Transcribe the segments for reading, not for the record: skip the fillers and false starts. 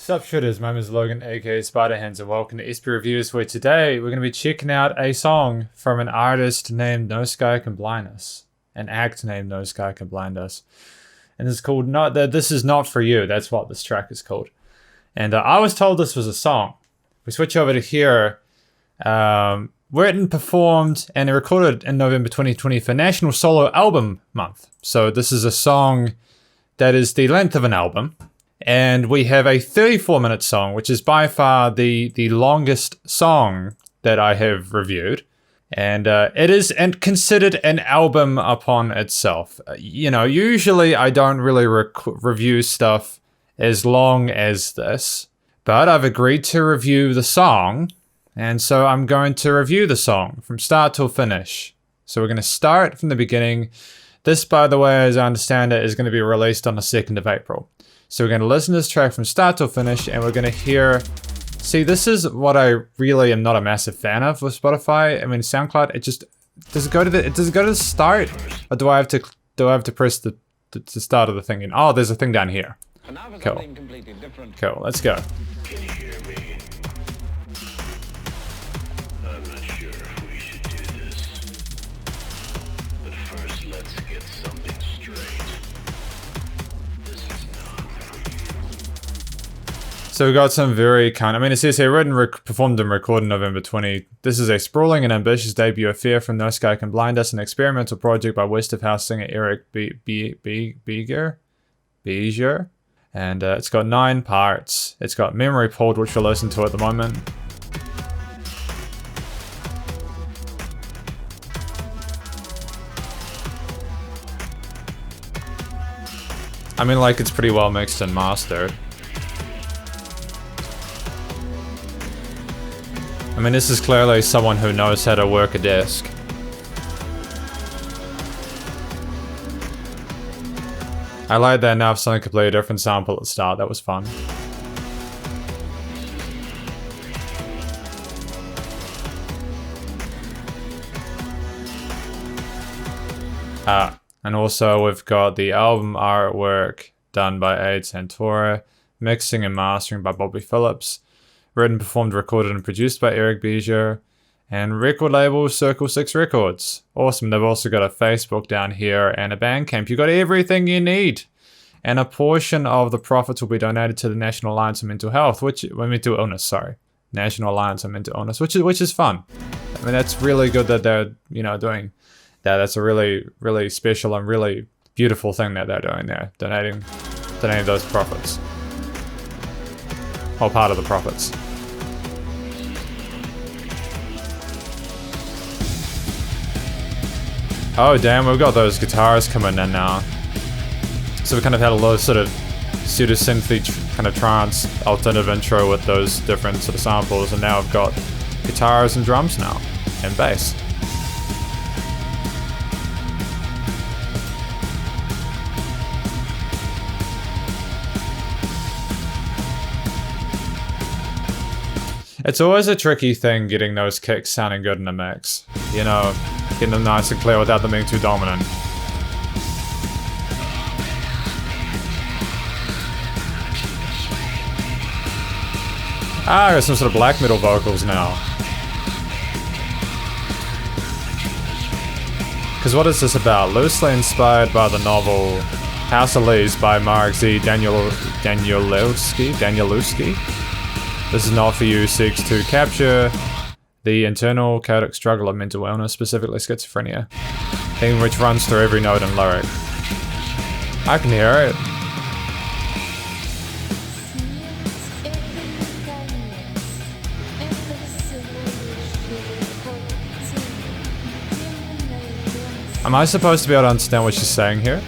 Sup shooters, my name is Logan aka Spiderhands and welcome to SP Reviews, where today we're going to be checking out a song from an artist named No Sky Can Blind Us. An act named No Sky Can Blind Us. And it's called This Is Not For You, that's what this track is called. And I was told this was a song. We switch over to here. Written, performed, and recorded in November 2020 for National Solo Album Month. So this is a song that is the length of an album. And we have a 34-minute song, which is by far the longest song that I have reviewed. And it is considered an album upon itself. Usually I don't really review stuff as long as this. But I've agreed to review the song. And so I'm going to review the song from start till finish. So we're going to start from the beginning. This, by the way, as I understand it, is going to be released on the 2nd of April. So we're going to listen to this track from start till finish, and we're going to hear... See, this is what I really am not a massive fan of with Spotify. I mean, SoundCloud, it just... Does it go to the start? Or do I have to press the start of the thing? Oh, there's a thing down here. Cool. Cool, let's go. Can you hear me? I'm not sure if we should do this. But first, let's get something straight. This is not for you. So we got some very kind... I mean, it says here, written, performed and recorded in November 20. This is a sprawling and ambitious debut affair from No Sky Can Blind Us, an experimental project by West of House singer Eric Beeger. And it's got 9 parts. It's got Memory Pulled, which we'll listen to at the moment. I mean, like, it's pretty well mixed and mastered. I mean, this is clearly someone who knows how to work a desk. I like that now. Something completely different sample at the start. That was fun. And also we've got the album artwork done by Aid Santora, mixing and mastering by Bobby Phillips, written, performed, recorded, and produced by Eric Beeger, and record label Circle 6 Records. Awesome. They've also got a Facebook down here and a Bandcamp. You got everything you need. And a portion of the profits will be donated to the National Alliance of Mental Health, Mental Illness, sorry. National Alliance of Mental Illness, which is fun. I mean, that's really good that they're, doing that. That's a really, really special and really beautiful thing that they're doing there. Donating those profits. Or part of the profits. Oh damn, we've got those guitars coming in now. So we kind of had a low sort of pseudo-synthy kind of trance alternative intro with those different sort of samples, and now I've got guitars and drums now, and bass. It's always a tricky thing getting those kicks sounding good in a mix. Getting them nice and clear without them being too dominant. I got some sort of black metal vocals now. Because what is this about? Loosely inspired by the novel House of Leaves by Mark Z. Danielewski. This Is Not For You seeks to capture the internal chaotic struggle of mental illness, specifically schizophrenia, theme which runs through every note and lyric. I can hear it. Am I supposed to be able to understand what she's saying here?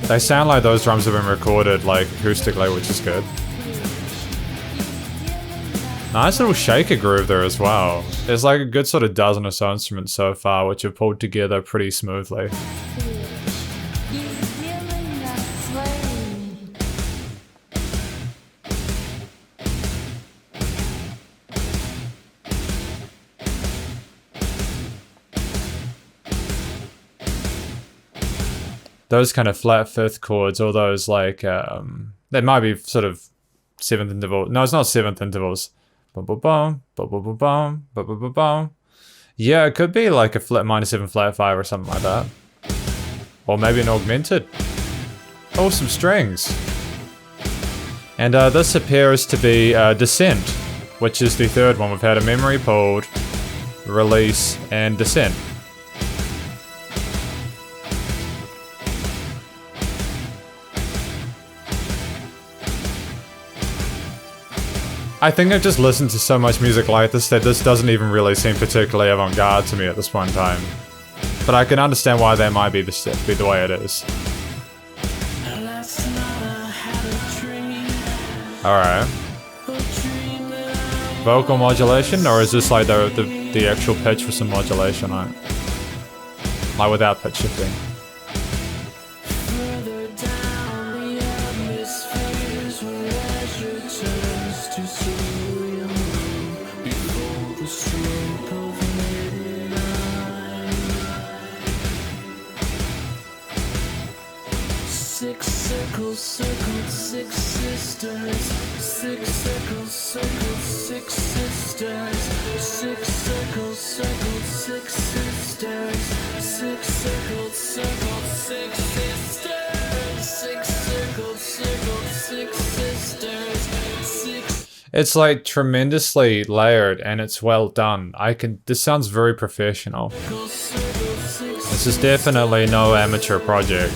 They sound like those drums have been recorded like acoustically, which is good. Nice little shaker groove there as well. There's like a good sort of dozen or so instruments so far which have pulled together pretty smoothly. those kind of flat fifth chords, or those like they might be sort of seventh interval. No, it's not seventh intervals. Bum bum bum bum bum bum bum bum bum bum bum. Yeah, it could be like a flat minor 7 flat 5 or something like that. Or maybe an augmented. Oh, some strings. And this appears to be Descent, which is the third one. We've had a memory pulled, release, and Descent. I think I've just listened to so much music like this that this doesn't even really seem particularly avant-garde to me at this point in time. But I can understand why that might be the way it is. Alright. Vocal modulation, or is this like the actual pitch with some modulation on it? Like without pitch shifting. Six circles, circled, six sisters. Six circles, circled, six sisters. Six circles, circled, six sisters. Six circled, circled, six sisters. Six circles, circled, six sisters. Six. It's like tremendously layered and it's well done. This sounds very professional. This is definitely no amateur project.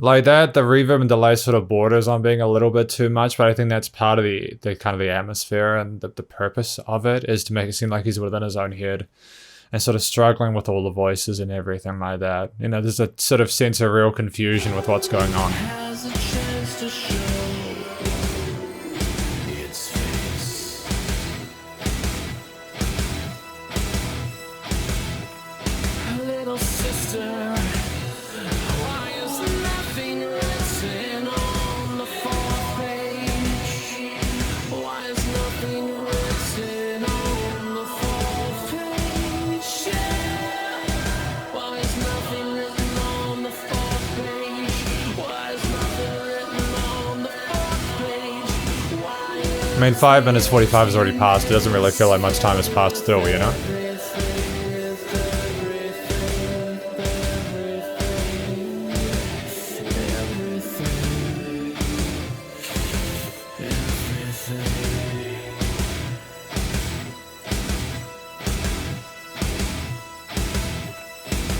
Like that, the reverb and delay sort of borders on being a little bit too much, but I think that's part of the kind of the atmosphere and the purpose of it is to make it seem like he's within his own head and sort of struggling with all the voices and everything like that. You know, there's a sort of sense of real confusion with what's going on. I mean, 5 minutes 45 has already passed. It doesn't really feel like much time has passed still, you know?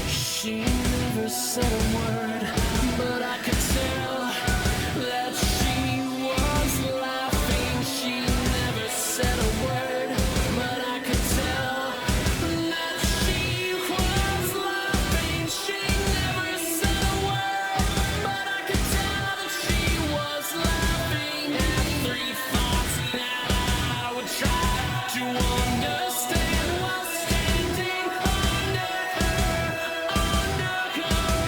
She never said a word, but I could tell that she was laughing. She never said a word, but I could tell that she was laughing. She never said a word, but I could tell that she was laughing. And three thoughts that I would try to understand while standing under her.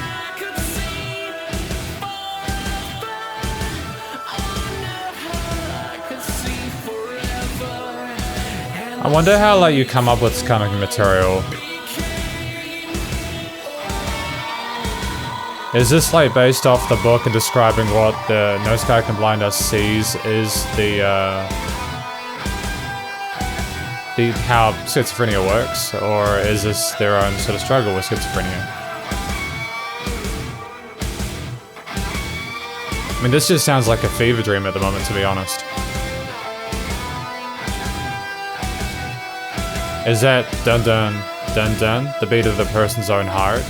I could see forever. Under her, I could see forever. I wonder how like you come up with this kind of material. Is this like based off the book and describing what the No Sky Can Blind Us sees is how schizophrenia works, or is this their own sort of struggle with schizophrenia? I mean, this just sounds like a fever dream at the moment, to be honest. Is that dun dun dun dun, the beat of the person's own heart?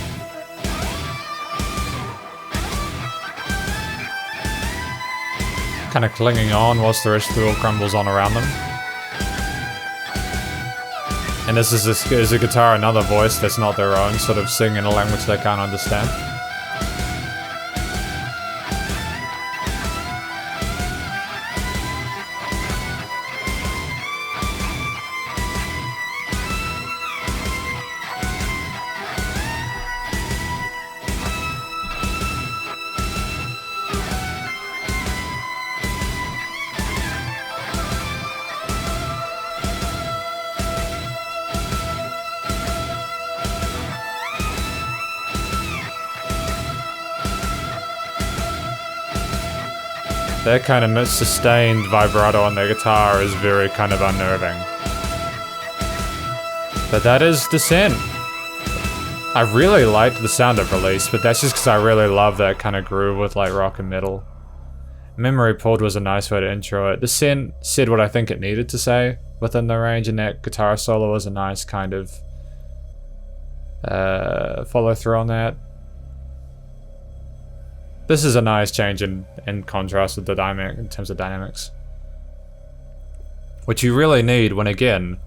Kind of clinging on whilst the rest of the world crumbles on around them. And this is a guitar, another voice that's not their own, sort of singing in a language they can't understand. That kind of sustained vibrato on the guitar is very kind of unnerving. But that is Descent. I really liked the sound of Release, but that's just because I really love that kind of groove with like rock and metal. Memory Pulled was a nice way to intro it. Descent said what I think it needed to say within the range, and that guitar solo was a nice kind of follow through on that. This is a nice change in contrast with the dynamic in terms of dynamics. Which you really need when, again,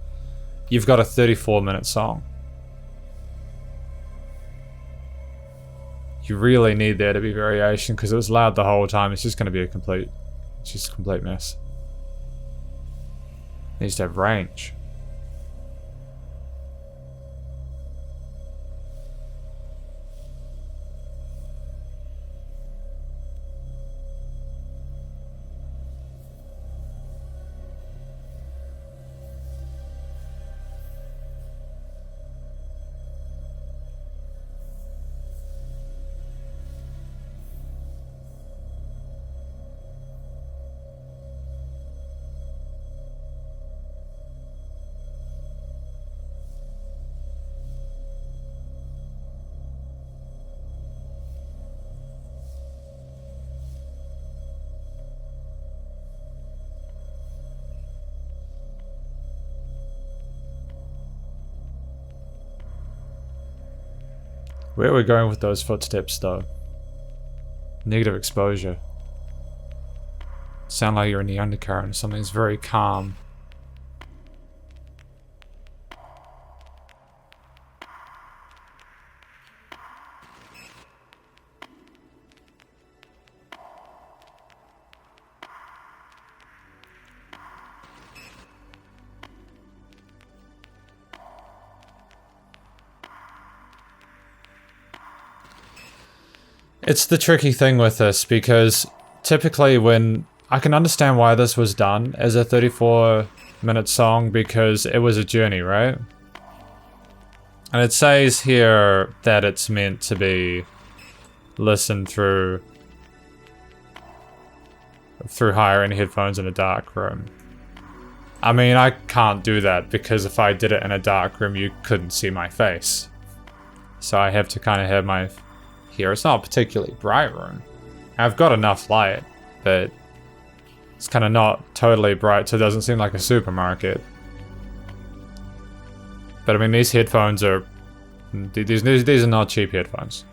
you've got a 34-minute song. You really need there to be variation, because it was loud the whole time. It's just going to be a complete mess. It needs to have range. Where are we going with those footsteps, though? Negative exposure. Sound like you're in the undercurrent. Something's very calm. It's the tricky thing with this, because typically when... I can understand why this was done as a 34-minute song, because it was a journey, right? And it says here that it's meant to be listened through higher-end headphones in a dark room. I mean, I can't do that, because if I did it in a dark room, you couldn't see my face. So I have to kind of have my... Here, it's not a particularly bright room. I've got enough light, but it's kind of not totally bright, so it doesn't seem like a supermarket. But I mean, these headphones are... These are not cheap headphones.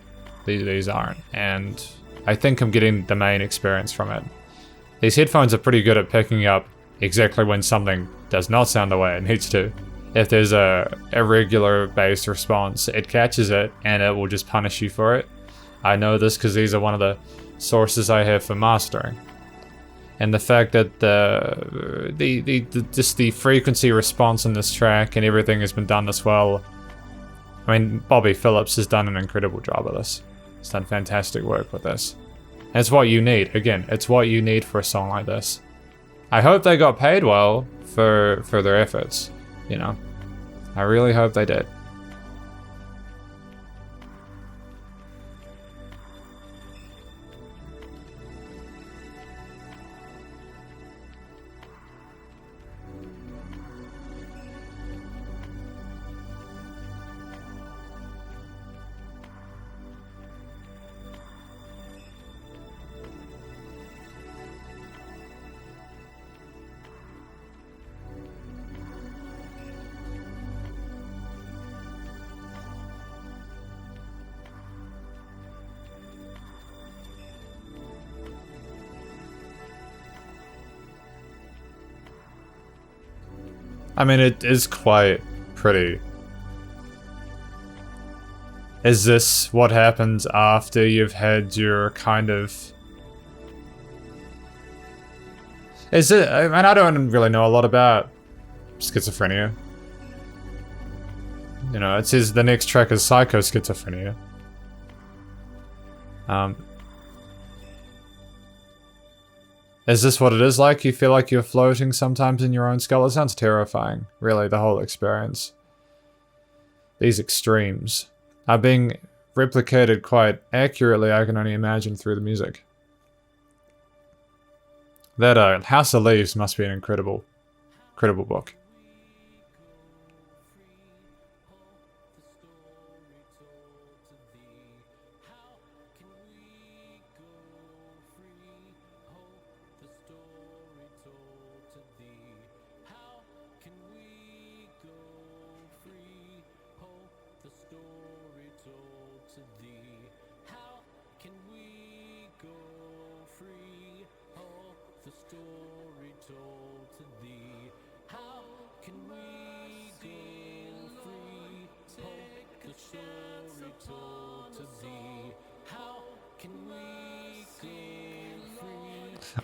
These aren't. And I think I'm getting the main experience from it. These headphones are pretty good at picking up exactly when something does not sound the way it needs to. If there's a irregular bass response, it catches it, and it will just punish you for it. I know this because these are one of the sources I have for mastering. And the fact that just the frequency response in this track and everything has been done this well. I mean, Bobby Phillips has done an incredible job of this. He's done fantastic work with this. And it's what you need. Again, it's what you need for a song like this. I hope they got paid well for their efforts, you know. I really hope they did. I mean, it is quite pretty. Is this what happens after you've had your kind of... Is it... I mean, I don't really know a lot about schizophrenia. You know, it says the next track is psycho-schizophrenia. Is this what it is like? You feel like you're floating sometimes in your own skull? It sounds terrifying, really, the whole experience. These extremes are being replicated quite accurately, I can only imagine, through the music. That House of Leaves must be an incredible book.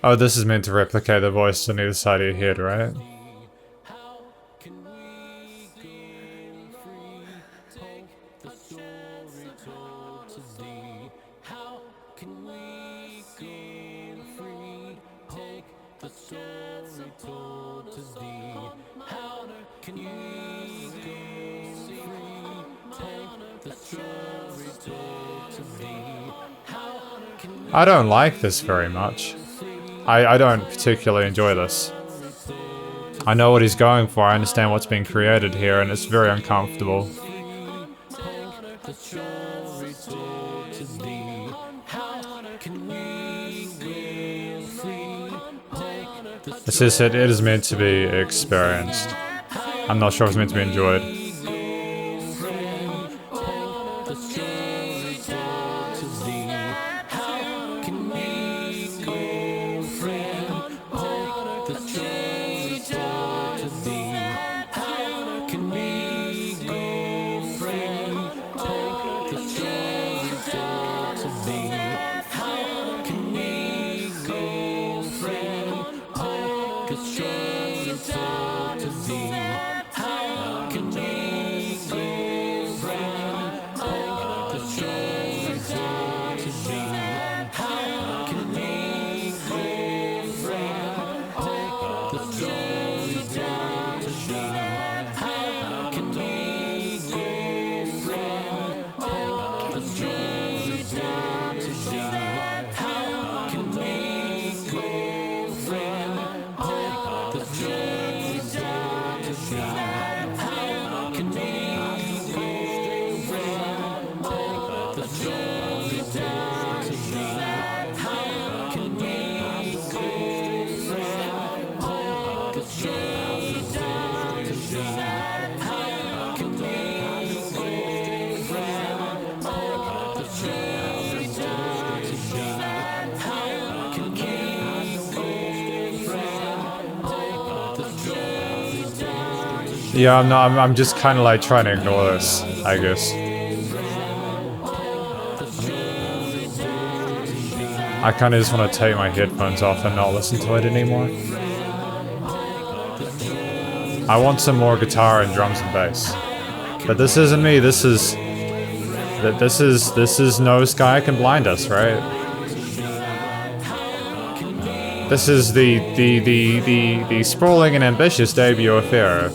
Oh, this is meant to replicate the voice on either side of your head, right? I don't like this very much. I don't particularly enjoy this. I know what he's going for, I understand what's being created here, and it's very uncomfortable. It's just it is meant to be experienced. I'm not sure if it's meant to be enjoyed. Yeah, I'm just kind of like trying to ignore this, I guess. I kind of just want to take my headphones off and not listen to it anymore. I want some more guitar and drums and bass. But this isn't me, this is No Sky Can Blind Us, right? This is the sprawling and ambitious debut affair.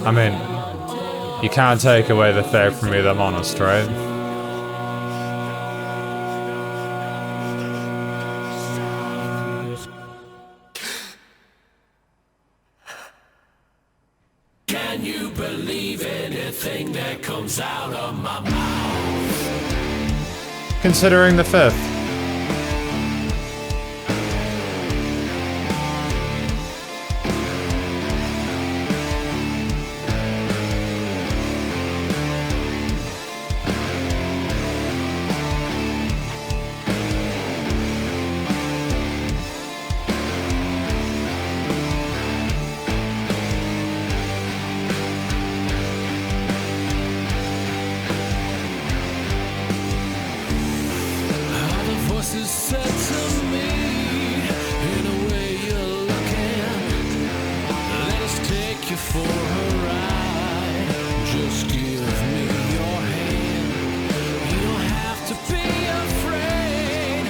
I mean, you can't take away the fact from me that I'm honest, right? Can Can you believe anything that comes out of my mouth? Considering the fifth. Said to me, in a way you're looking, let us take you for a ride. Just give me your hand. You don't have to be afraid.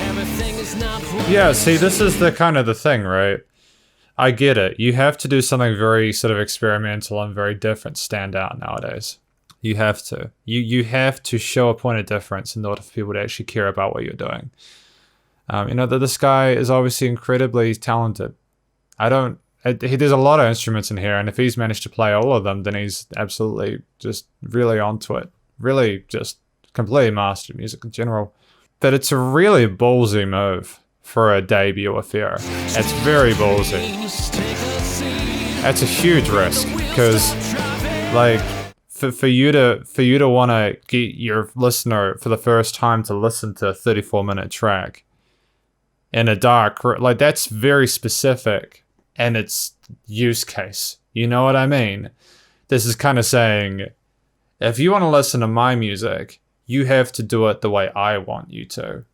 Everything is not what Yeah, see, this is the kind of the thing, right? I get it. You have to do something very sort of experimental and very different stand out nowadays. You have to. You have to show a point of difference in order for people to actually care about what you're doing. You know, that this guy is obviously incredibly talented. There's a lot of instruments in here, and if he's managed to play all of them, then he's absolutely just really onto it. Really just completely mastered music in general. But it's a really ballsy move for a debut affair. It's very ballsy. That's a huge risk, because, like, for you to want to get your listener for the first time to listen to a 34-minute track in a dark, like, that's very specific and its use case. You know what I mean? This is kind of saying, if you want to listen to my music, you have to do it the way I want you to.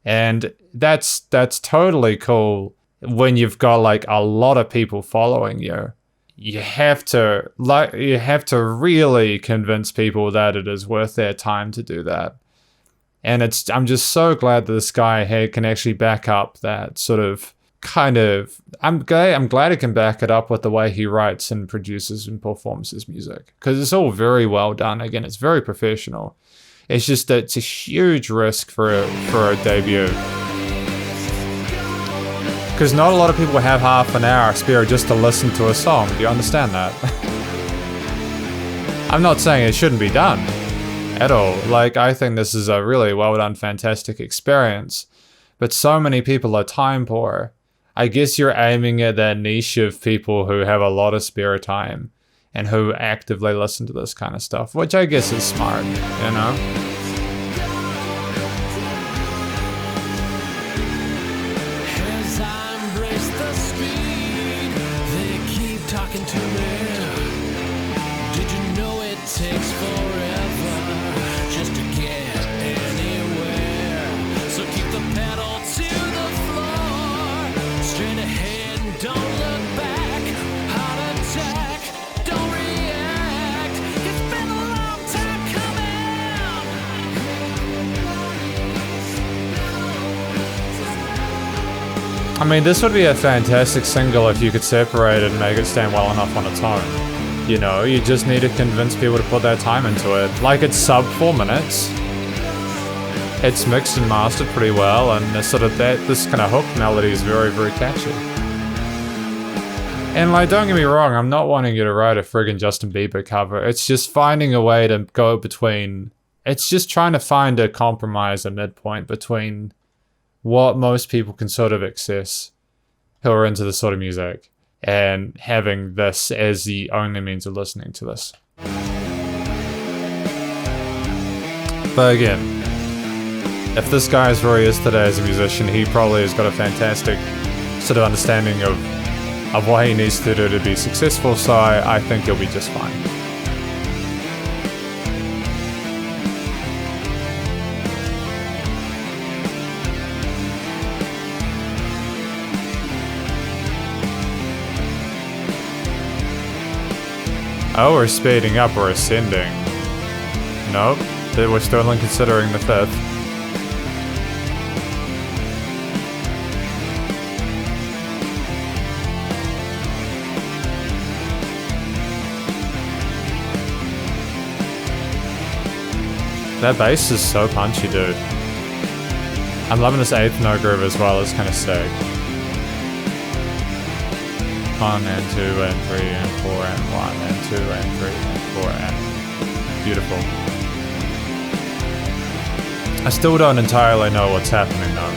And that's totally cool when you've got like a lot of people following you. You have to really convince people that it is worth their time to do that. And I'm just so glad that this guy here can actually back up that sort of I'm glad he can back it up with the way he writes and produces and performs his music, because it's all very well done. Again, it's very professional. It's just that it's a huge risk for a debut, because not a lot of people have half an hour spare just to listen to a song. Do you understand that? I'm not saying it shouldn't be done at all. Like, I think this is a really well done, fantastic experience, but so many people are time poor. I guess you're aiming at that niche of people who have a lot of spare time and who actively listen to this kind of stuff, which I guess is smart, you know? As I embrace the speed, they keep talking to me. Did you know it takes forever just to get anywhere? So keep the pedal to the floor, straight ahead, don't look back. Heart attack, don't react. It's been a long time coming. I mean, this would be a fantastic single if you could separate it and make it stand well enough on its own. You know, you just need to convince people to put their time into it. Like, it's sub 4 minutes. It's mixed and mastered pretty well, and this kind of hook melody is very, very catchy. And, like, don't get me wrong, I'm not wanting you to write a friggin' Justin Bieber cover. It's just finding a way to go between... It's just trying to find a compromise, a midpoint between what most people can sort of access who are into this sort of music, and having this as the only means of listening to this. But again, if this guy is where he is today as a musician, he probably has got a fantastic sort of understanding of what he needs to do to be successful, so I think he'll be just fine. Oh, we're speeding up, we're ascending. Nope, we're still only considering the fifth. That bass is so punchy, dude. I'm loving this 8th note groove as well, it's kind of sick. 1 and 2 and 3 and 4 and 1 and 2 and 3 and 4 and beautiful. I still don't entirely know what's happening though.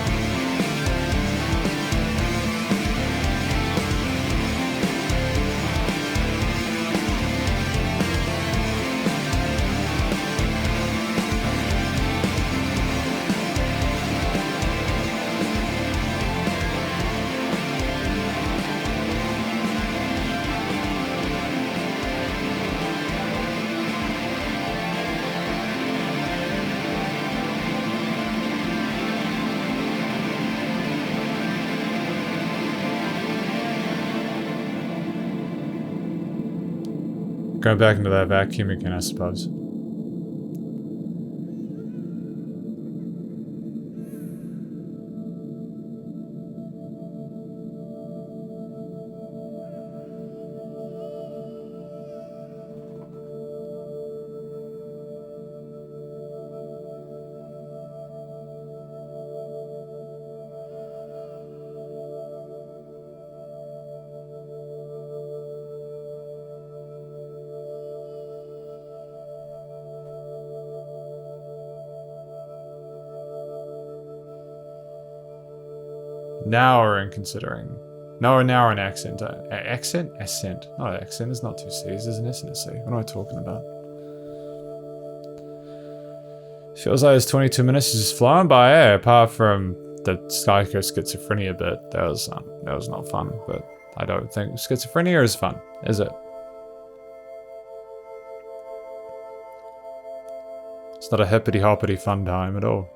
Going back into that vacuum again, I suppose. Now we're in considering. No, we're now in accent. Accent? Accent. Not accent. It's not two C's. There's an S and a C. What am I talking about? Feels like this 22 minutes is just flying by. Yeah, apart from the psycho schizophrenia bit, that was not fun. But I don't think schizophrenia is fun, is it? It's not a hippity hoppity fun time at all.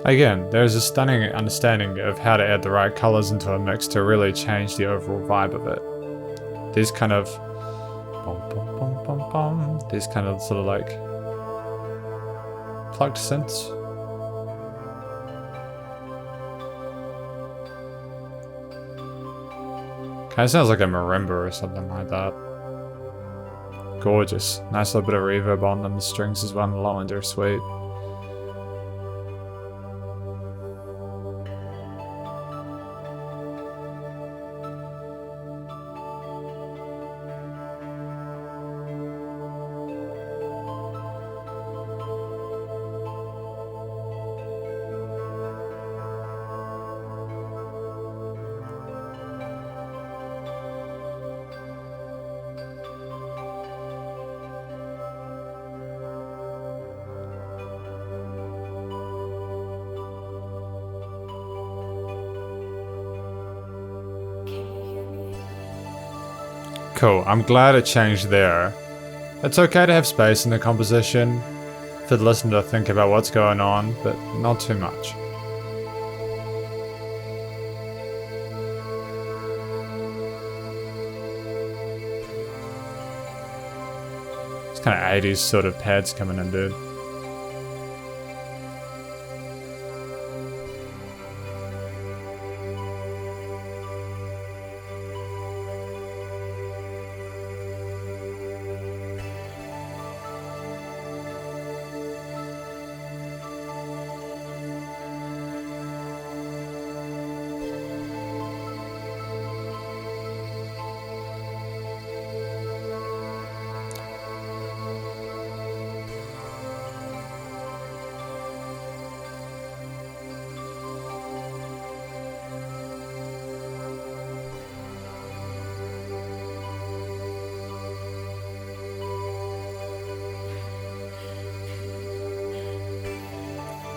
Again, there's a stunning understanding of how to add the right colors into a mix to really change the overall vibe of it. These kind of these kind of sort of like plucked synths. Kind of sounds like a marimba or something like that. Gorgeous. Nice little bit of reverb on them. The strings as well, and the low end are sweet. Cool, I'm glad it changed there. It's okay to have space in the composition for the listener to think about what's going on, but not too much. It's kind of 80s sort of pads coming in, dude.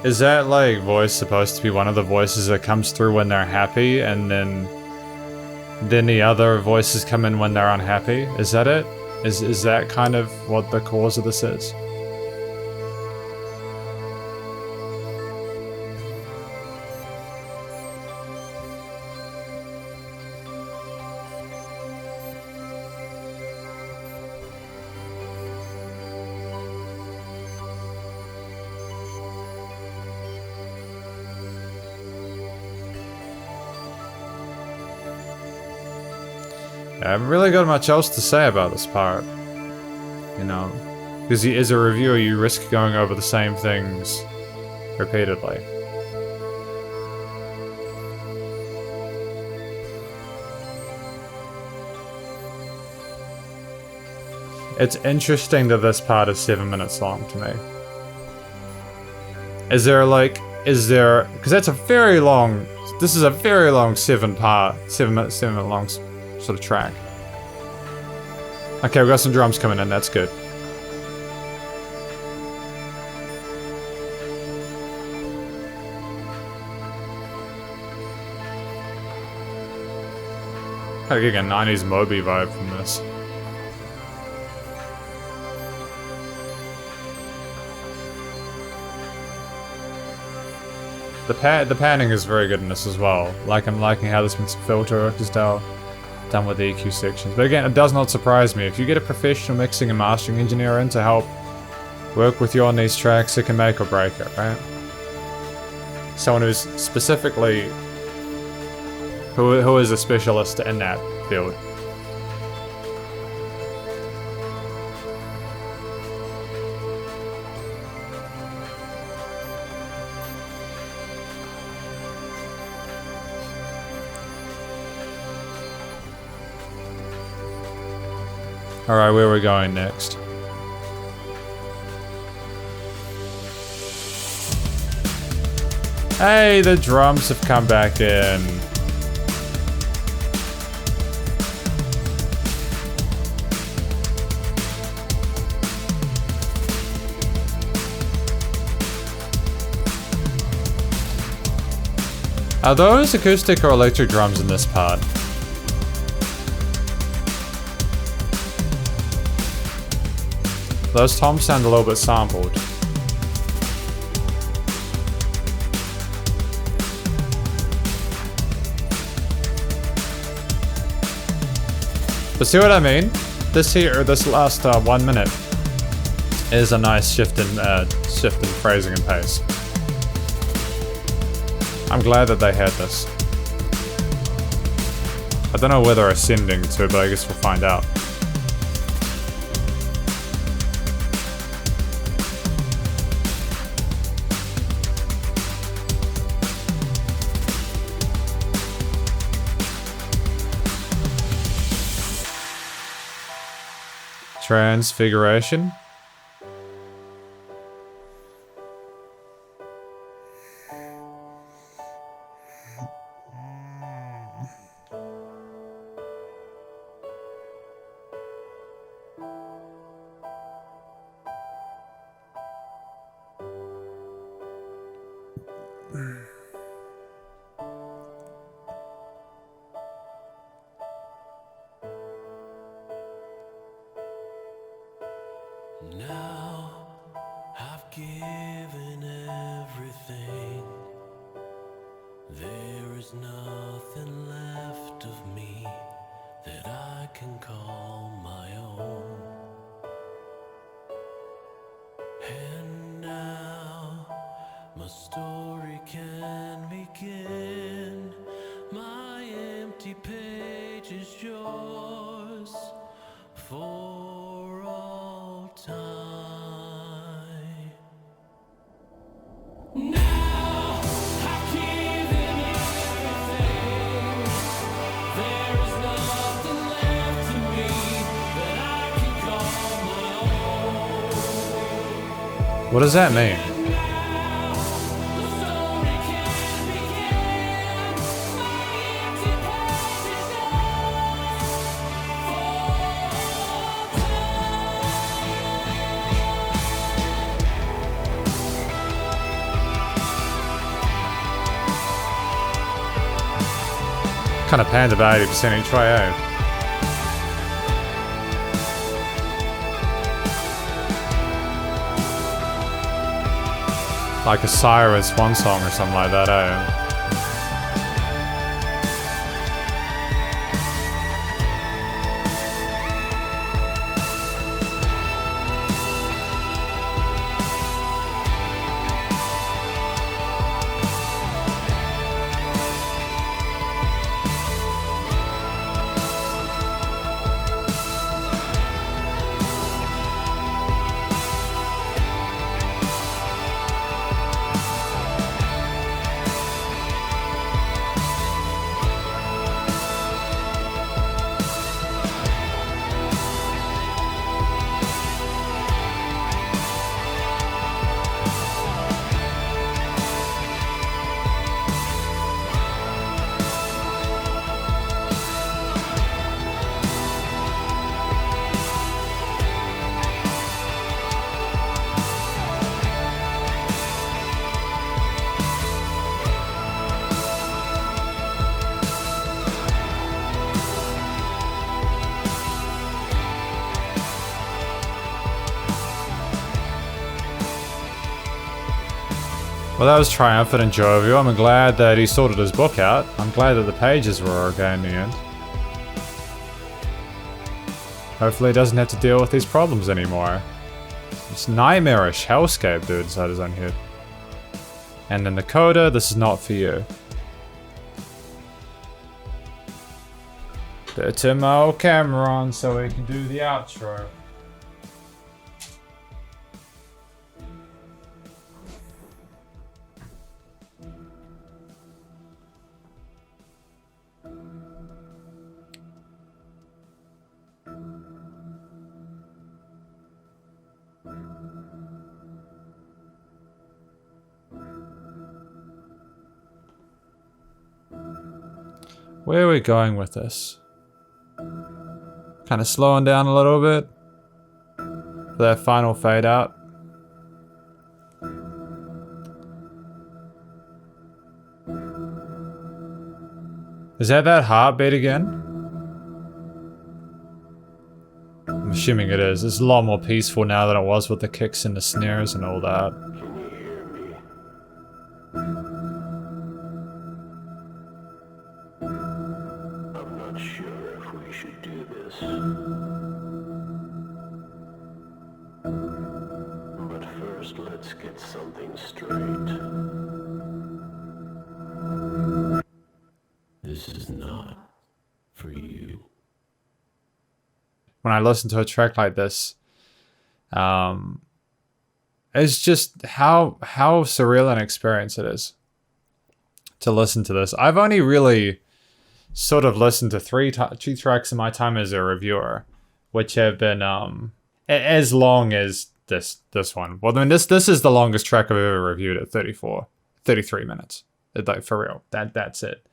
Is that like voice supposed to be one of the voices that comes through when they're happy, and then the other voices come in when they're unhappy? Is that it? Is that kind of what the cause of this is? I haven't really got much else to say about this part. You know, because as a reviewer, you risk going over the same things repeatedly. It's interesting that this part is 7 minutes long to me. Is there, because that's a very long, this is a very long 7 minute long sort of track. Okay, we got some drums coming in, that's good. I get a 90s Moby vibe from this. The panning is very good in this as well. I'm liking how this mixed filter is done with the EQ sections. But again, it does not surprise me. If you get a professional mixing and mastering engineer in to help work with you on these tracks, it can make or break it, right? Someone who's specifically who is a specialist in that field. Alright, where are we going next? Hey, the drums have come back in. Are those acoustic or electric drums in this part? Those toms sound a little bit sampled. But see what I mean? This last 1 minute is a nice shift in phrasing and pace. I'm glad that they had this. I don't know where they're ascending to, but I guess we'll find out. Transfiguration. Now I've given everything. There is nothing left of me that I can call my own. And now my story can begin. My empty page is yours for all time. Now I've given everything. There is nothing left to me that I can call my own. What does that mean? Kind of panned about 80% each way, eh? Like a Cyrus one song or something like that, eh? Well, that was triumphant and jovial. I'm glad that he sorted his book out. I'm glad that the pages were okay in the end. Hopefully he doesn't have to deal with these problems anymore. It's nightmarish hellscape, dude, inside his own head. And then the coda, this is not for you. Better turn my old camera on so we can do the outro. Where are we going with this? Kind of slowing down a little bit for that final fade out. Is that heartbeat again? I'm assuming it is. It's a lot more peaceful now than it was with the kicks and the snares and all that. Can you hear me? I'm not sure if we should do this. But first, let's get something straight. This is not for you. When I listen to a track like this, it's just how surreal an experience it is to listen to this. I've only really sort of listened to two tracks in my time as a reviewer, which have been as long as this one. Well, I mean, this is the longest track I've ever reviewed at 33 minutes. Like, for real, that's it.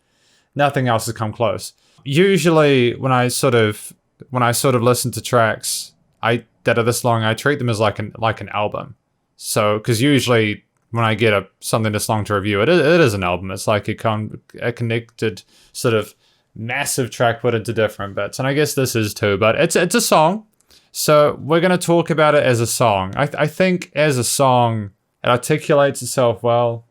Nothing else has come close. Usually, when I sort of listen to tracks that are this long, I treat them as like an album. So, because usually when I get something this long to review, it is an album. It's like a connected sort of massive track put into different bits, and I guess this is too. But it's a song, so we're gonna talk about it as a song. I think as a song, it articulates itself well.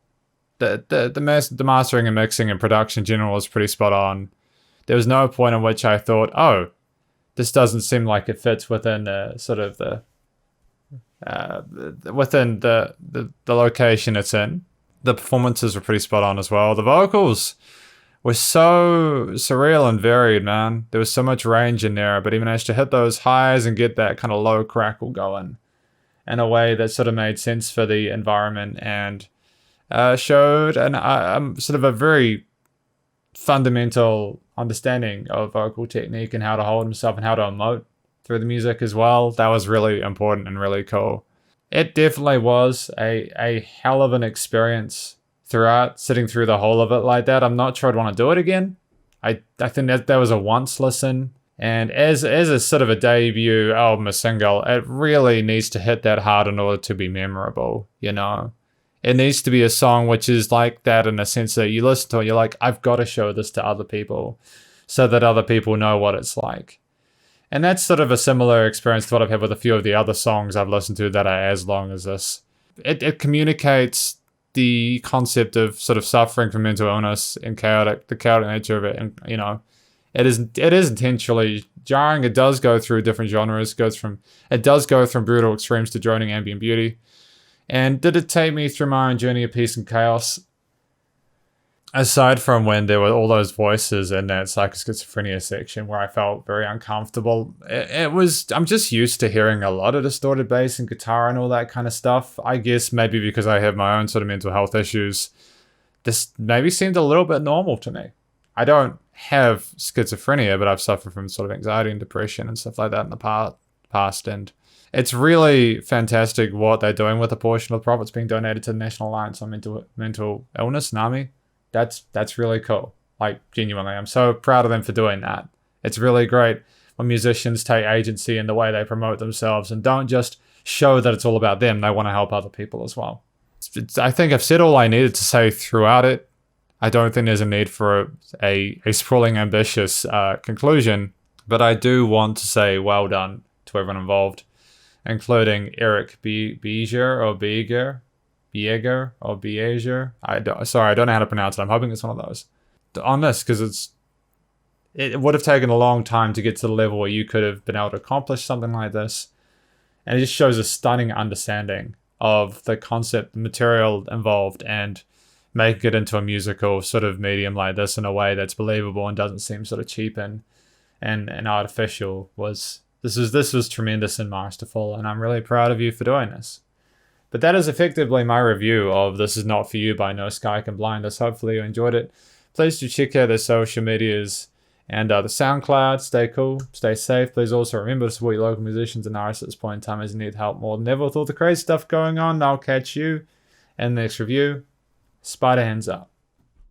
The mastering and mixing and production in general is pretty spot on. There was no point in which I thought, oh, this doesn't seem like it fits within within the location it's in. The performances were pretty spot on as well. The vocals were so surreal and varied, man. There was so much range in there, but he managed to hit those highs and get that kind of low crackle going in a way that sort of made sense for the environment and showed sort of a very fundamental understanding of vocal technique and how to hold himself and how to emote through the music as well. That was really important and really cool. It definitely was a hell of an experience throughout, sitting through the whole of it like that. I'm not sure I'd want to do it again. I think that was a once listen. And as a sort of a debut album, a single, it really needs to hit that hard in order to be memorable, you know? It needs to be a song which is like that in a sense that you listen to it, you're like, I've got to show this to other people so that other people know what it's like. And that's sort of a similar experience to what I've had with a few of the other songs I've listened to that are as long as this. It communicates the concept of sort of suffering from mental illness and the chaotic nature of it. And, you know, it is intentionally jarring. It does go through different genres. It does go from brutal extremes to droning ambient beauty. And did it take me through my own journey of peace and chaos? Aside from when there were all those voices in that psychoschizophrenia section where I felt very uncomfortable, I'm just used to hearing a lot of distorted bass and guitar and all that kind of stuff. I guess maybe because I have my own sort of mental health issues, this maybe seemed a little bit normal to me. I don't have schizophrenia, but I've suffered from sort of anxiety and depression and stuff like that in the past. And it's really fantastic what they're doing with a portion of the profits being donated to the National Alliance on Mental Illness, NAMI. That's really cool. Like, genuinely, I'm so proud of them for doing that. It's really great when musicians take agency in the way they promote themselves and don't just show that it's all about them. They want to help other people as well. I think I've said all I needed to say throughout it. I don't think there's a need for a sprawling, ambitious conclusion, but I do want to say well done to everyone involved, including Eric Bieger or Bieger. Sorry, I don't know how to pronounce it. I'm hoping it's one of those. On this, because it would have taken a long time to get to the level where you could have been able to accomplish something like this. And it just shows a stunning understanding of the concept, the material involved, and making it into a musical sort of medium like this in a way that's believable and doesn't seem sort of cheap and artificial. This was tremendous and masterful, and I'm really proud of you for doing this. But that is effectively my review of This Is Not For You by No Sky Can Blind Us. Hopefully you enjoyed it. Please do check out their social medias and the SoundCloud. Stay cool, stay safe. Please also remember to support your local musicians and artists at this point in time as you need help more than ever with all the crazy stuff going on. I'll catch you in the next review. Spider hands up.